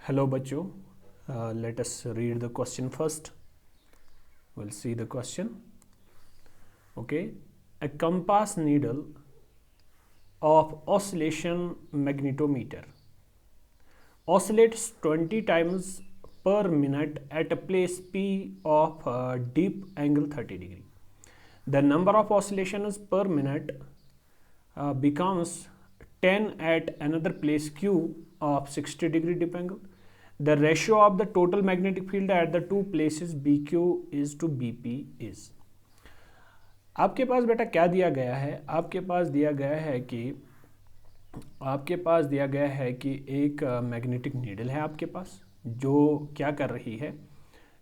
Hello बच्चों, let us read the question first. We'll see the question. Okay, a compass needle of oscillation magnetometer oscillates 20 times per minute at a place P of deep angle 30 degree. The number of oscillations per minute becomes 10 at another place Q of 60 degree deep angle. The ratio of the total magnetic field at the two places BQ is to BP is. आपके पास बेटा क्या दिया गया है? आपके पास दिया गया है कि एक मैग्नेटिक नीडल है आपके पास जो क्या कर रही है,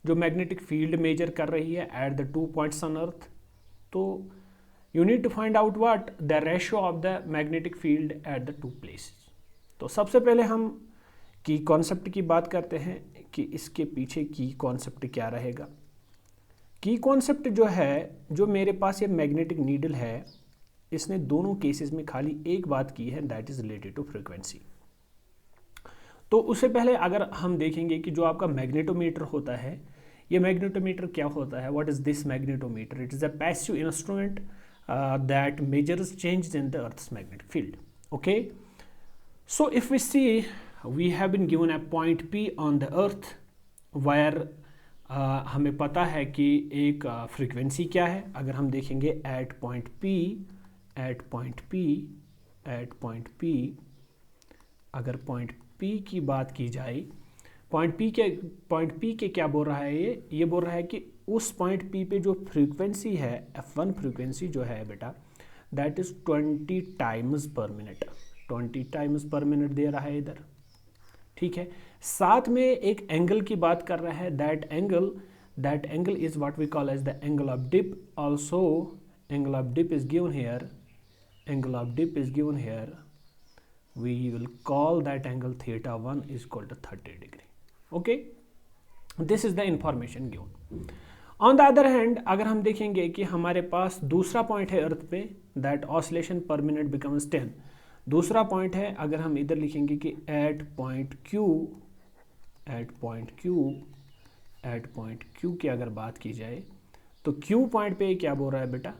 जो मैग्नेटिक फील्ड मेजर कर रही है at the 2 points on earth. तो you need to find out what the ratio of the magnetic field at the two places. तो सबसे पहले हम की कॉन्सेप्ट की बात करते हैं कि इसके पीछे की कॉन्सेप्ट क्या रहेगा. की कॉन्सेप्ट जो है, जो मेरे पास ये मैग्नेटिक नीडल है, इसने दोनों केसेस में खाली एक बात की है, that is related to frequency. तो उससे पहले अगर हम देखेंगे कि जो आपका मैग्नेटोमीटर होता है, ये मैग्नेटोमीटर क्या होता है, what is this magnetometer? It is a passive instrument that measures changes in the earth's magnetic field. Okay, so if we see we have been given a point P on the earth where हमें पता है कि एक frequency क्या है. अगर हम देखेंगे at point P, अगर पॉइंट P की बात की जाए, पॉइंट P के क्या बोल रहा है, ये बोल रहा है कि उस पॉइंट P पे जो फ्रीक्वेंसी है, F1 फ्रीक्वेंसी जो है बेटा, that is 20 times per minute. 20 times per minute दे रहा है इधर. ठीक है, साथ में एक एंगल की बात कर रहा है, that angle is what we call as the angle of dip. Also angle of dip is given here, we will call that angle θ1 is equal to 30 degree. Okay, this is the information given. On the other hand अगर हम देखेंगे कि हमारे पास दूसरा point है अर्थ पे, that oscillation पर minute becomes 10. दूसरा पॉइंट है, अगर हम इधर लिखेंगे कि एट पॉइंट Q की अगर बात की जाए, तो Q पॉइंट पे क्या बोल रहा है बेटा?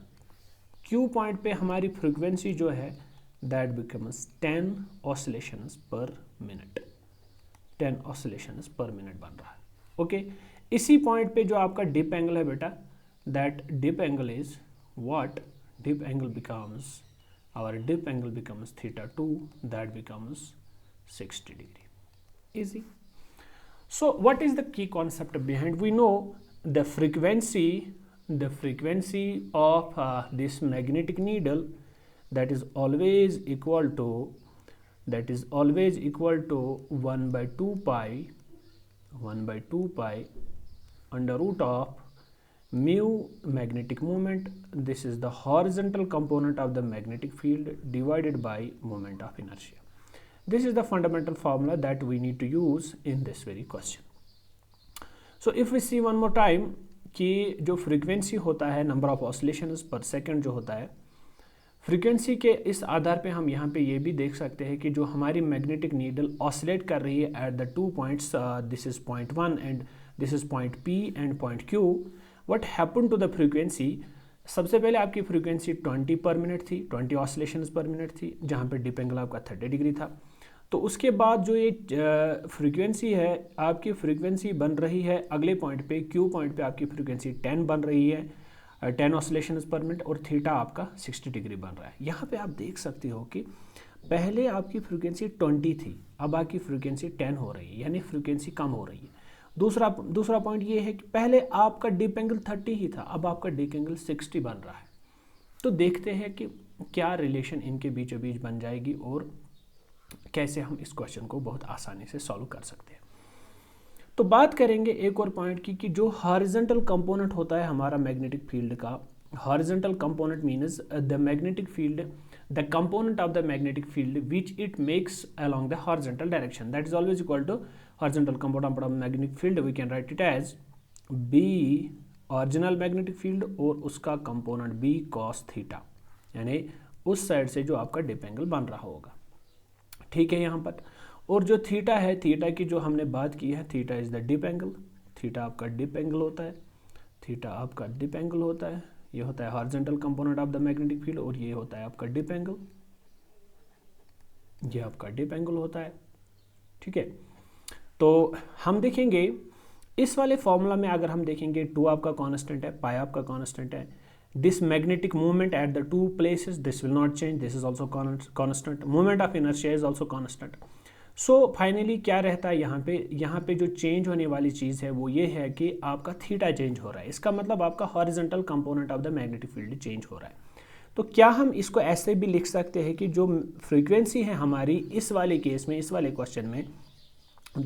Q पॉइंट पे हमारी फ्रीक्वेंसी जो है that becomes 10 oscillations per minute. 10 oscillations per minute बन रहा है. ओके, इसी पॉइंट पे जो आपका डिप एंगल है बेटा, that dip angle is what? Dip angle becomes, our dip angle becomes θ2, that becomes 60 degree. Easy. So what is the key concept behind? We know the frequency of this magnetic needle, that is always equal to 1 by 2 pi under root of mu magnetic moment. This is the horizontal component of the magnetic field divided by moment of inertia. This is the fundamental formula that we need to use in this very question. So if we see one more time कि जो frequency होता है, number of oscillations पर second जो होता है, frequency के इस आधार पे हम यहाँ पे ये भी देख सकते हैं कि जो हमारी मैग्नेटिक नीडल ऑसिलेट कर रही है at the 2 points, this is point 1 and this is point P and point Q. What happened to the frequency? सबसे पहले आपकी फ्रीक्वेंसी 20 पर मिनट थी, 20 ऑसिलेशंस पर मिनट थी, जहाँ पे डिप एंगल आपका 30 डिग्री था. तो उसके बाद जो ये फ्रीक्वेंसी है, आपकी फ्रीक्वेंसी बन रही है अगले पॉइंट पे, Q पॉइंट पे आपकी फ्रीक्वेंसी 10 बन रही है, 10 ऑसिलेशंस पर मिनट, और थीटा आपका 60 डिग्री बन रहा है. यहाँ पे आप देख सकते हो कि पहले आपकी फ्रीक्वेंसी 20 थी, अब आपकी फ्रीक्वेंसी 10 हो रही है, यानी फ्रीक्वेंसी कम हो रही है. दूसरा पॉइंट ये है कि पहले आपका डिप एंगल 30 ही था, अब आपका डिप एंगल 60 बन रहा है. तो देखते हैं कि क्या रिलेशन इनके बीचों बीच बन जाएगी और कैसे हम इस क्वेश्चन को बहुत आसानी से सॉल्व कर सकते हैं. तो बात करेंगे एक और पॉइंट की कि जो हॉरिजॉन्टल कंपोनेंट होता है हमारा मैग्नेटिक फील्ड का, horizontal component means the magnetic field, the component of the magnetic field which it makes along the horizontal direction, that is always equal to horizontal component of magnetic field. We can write it as B original magnetic field और उसका component B cos theta, यानी उस side से जो आपका dip angle बन रहा होगा. ठीक है यहाँ पर. और जो थीटा है, थीटा की जो हमने बात की है, theta is the dip angle, theta आपका डिप एंगल होता है, थीटा आपका डिप एंगल होता है, ये होता है horizontal component of the magnetic field, और ये होता है आपका डिप एंगल, ये आपका डिप एंगल होता है, ठीक है। तो हम देखेंगे इस वाले फॉर्मूला में, अगर हम देखेंगे 2 आपका कांस्टेंट है, पाई आपका कांस्टेंट है, this magnetic movement at the 2 places, this will not change, this is also constant, movement of inertia is also constant. So finally क्या रहता है यहाँ पे जो चेंज होने वाली चीज़ है वो ये है कि आपका थीटा चेंज हो रहा है, इसका मतलब आपका horizontal component of the magnetic field change हो रहा है। तो क्या हम इसको ऐसे भी लिख सकते हैं कि जो फ्रीक्वेंसी है हमारी इस वाले केस में, इस वाले क्वेश्चन में,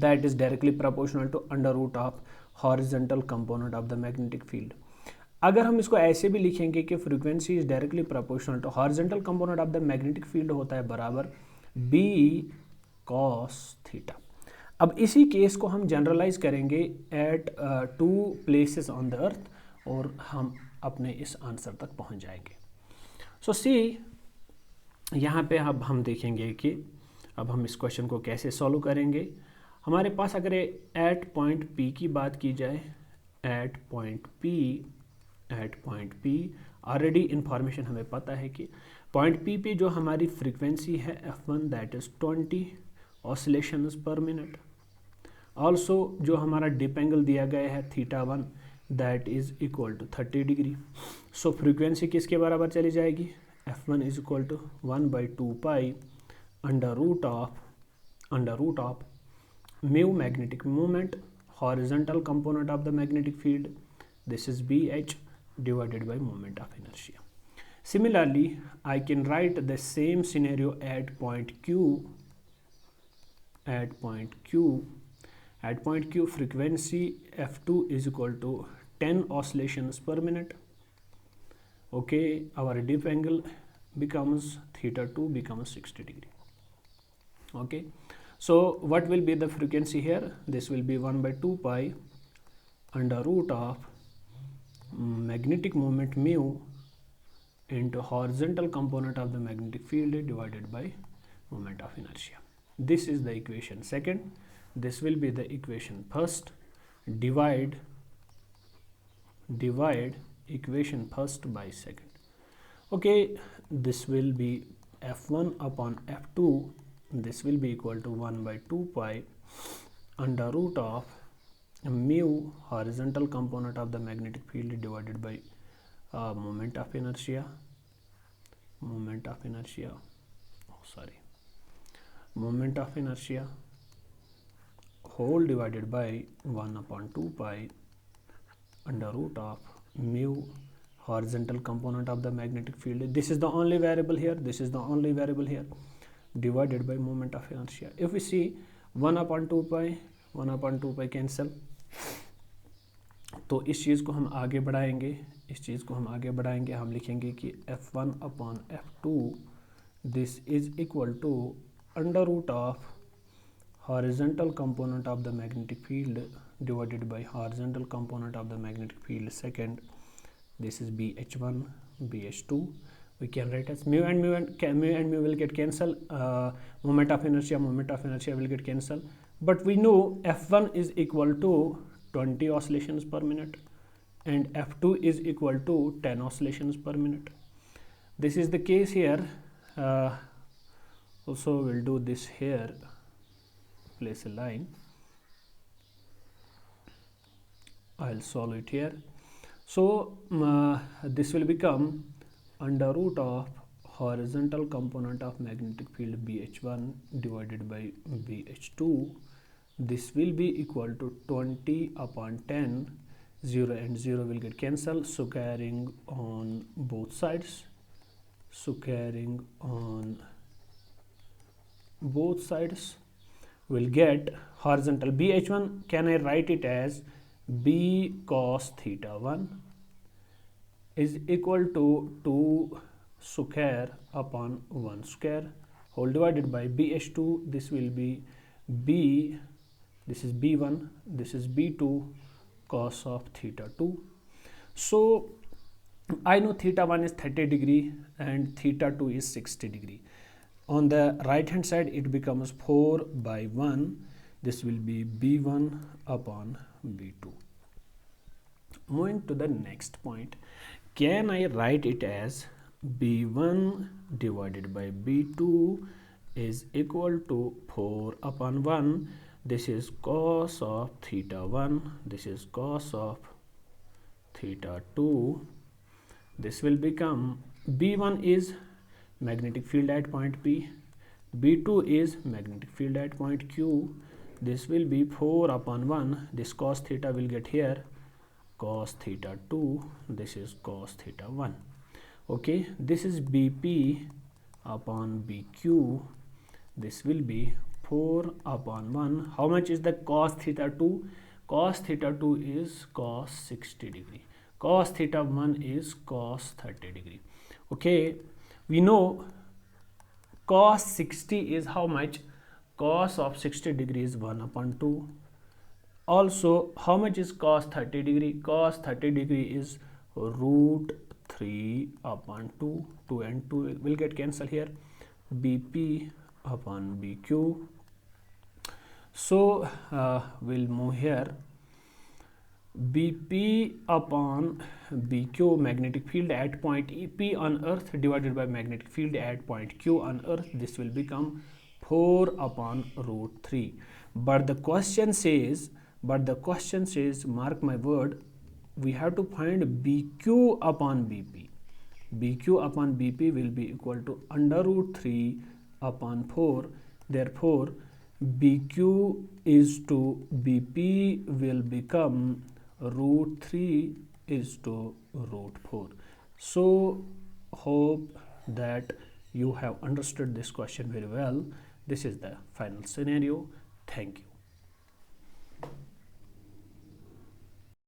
that is directly proportional to under root of horizontal component of the magnetic field। अगर हम इसको ऐसे भी लिखेंगे कि frequency is directly proportional to horizontal component of the magnetic field होता है बराबर बी कॉस थीटा। अब इसी केस को हम जनरलाइज करेंगे at 2 places on the earth, और हम अपने इस आंसर तक पहुंच जाएंगे। सो सी यहाँ पे अब हम देखेंगे कि अब हम इस क्वेश्चन को कैसे सॉल्व करेंगे। हमारे पास अगर एट पॉइंट पी की बात की जाए, at point P already information हमें पता है कि पॉइंट पी पे जो हमारी फ्रीक्वेंसी है F1 that is 20 oscillations per minute. Also जो हमारा डिप एंगल दिया गया है θ1 that is equal to 30 degree. So frequency किसके बराबर चली जाएगी, F1 is equal to 1/2 pi under root of mu magnetic moment, horizontal component of the magnetic field, this is BH divided by moment of inertia. Similarly, I can write the same scenario at point Q. At point Q frequency F2 is equal to 10 oscillations per minute. Okay, our dip angle becomes θ2 becomes 60 degree. Okay, so what will be the frequency here, this will be 1/2 pi under root of magnetic moment mu into horizontal component of the magnetic field divided by moment of inertia. This is the equation second, this will be the equation first, divide equation first by second. Okay, this will be F1 upon F2, this will be equal to 1/2 pi under root of mu horizontal component of the magnetic field divided by moment of inertia whole divided by 1/2 pi under root of mu horizontal component of the magnetic field, this is the only variable here, divided by moment of inertia. If we see 1/2 pi cancel, तो इस चीज़ को हम आगे बढ़ाएंगे, हम लिखेंगे कि F1 upon F2 this is equal to under root of horizontal component of the magnetic field divided by horizontal component of the magnetic field second, this is BH1 BH2, we can write as mu and mu will get cancelled, moment of inertia will get cancelled, but we know F1 is equal to 20 oscillations per minute and F2 is equal to 10 oscillations per minute. This is the case here. Also we'll do this here, place a line, I'll solve it here. So this will become under root of horizontal component of magnetic field BH1 divided by BH2, this will be equal to 20 upon 10, 0 and 0 will get cancelled, so carrying on both sides, will get horizontal BH1, can I write it as B cos θ1 is equal to 2 square upon 1 square whole divided by BH2, this will be B, this is B1, this is B2 cos of θ2. So I know θ1 is 30 degree and θ2 is 60 degree. On the right hand side it becomes 4 by 1. This will be b1 upon b2. Moving to the next point, can I write it as b1 divided by b2 is equal to 4 upon 1. This is cos of theta 1, this is cos of theta 2. This will become b1 is magnetic field at point P, b2 is magnetic field at point Q. This will be 4 upon 1. This cos theta will get here, cos theta 2, this is cos theta 1. Okay, this is bp upon bq. This will be 4 upon 1. How much is the cos theta 2? Cos theta 2 is cos 60 degree. Cos theta 1 is cos 30 degree. Okay, we know cos 60 is how much? Cos of 60 degree is 1 upon 2. Also, how much is cos 30 degree? Cos 30 degree is root 3 upon 2. 2 and 2 will get cancelled here. bp upon bq. So we'll move here. bp upon bq, magnetic field at point P on earth divided by magnetic field at point Q on earth. This will become 4 upon root 3. But the question says, mark my word, we have to find bq upon bp. bq upon bp will be equal to under root 3 upon 4. Therefore bq is to bp will become root 3 is to root 4. So hope that you have understood this question very well. This is the final scenario. Thank you.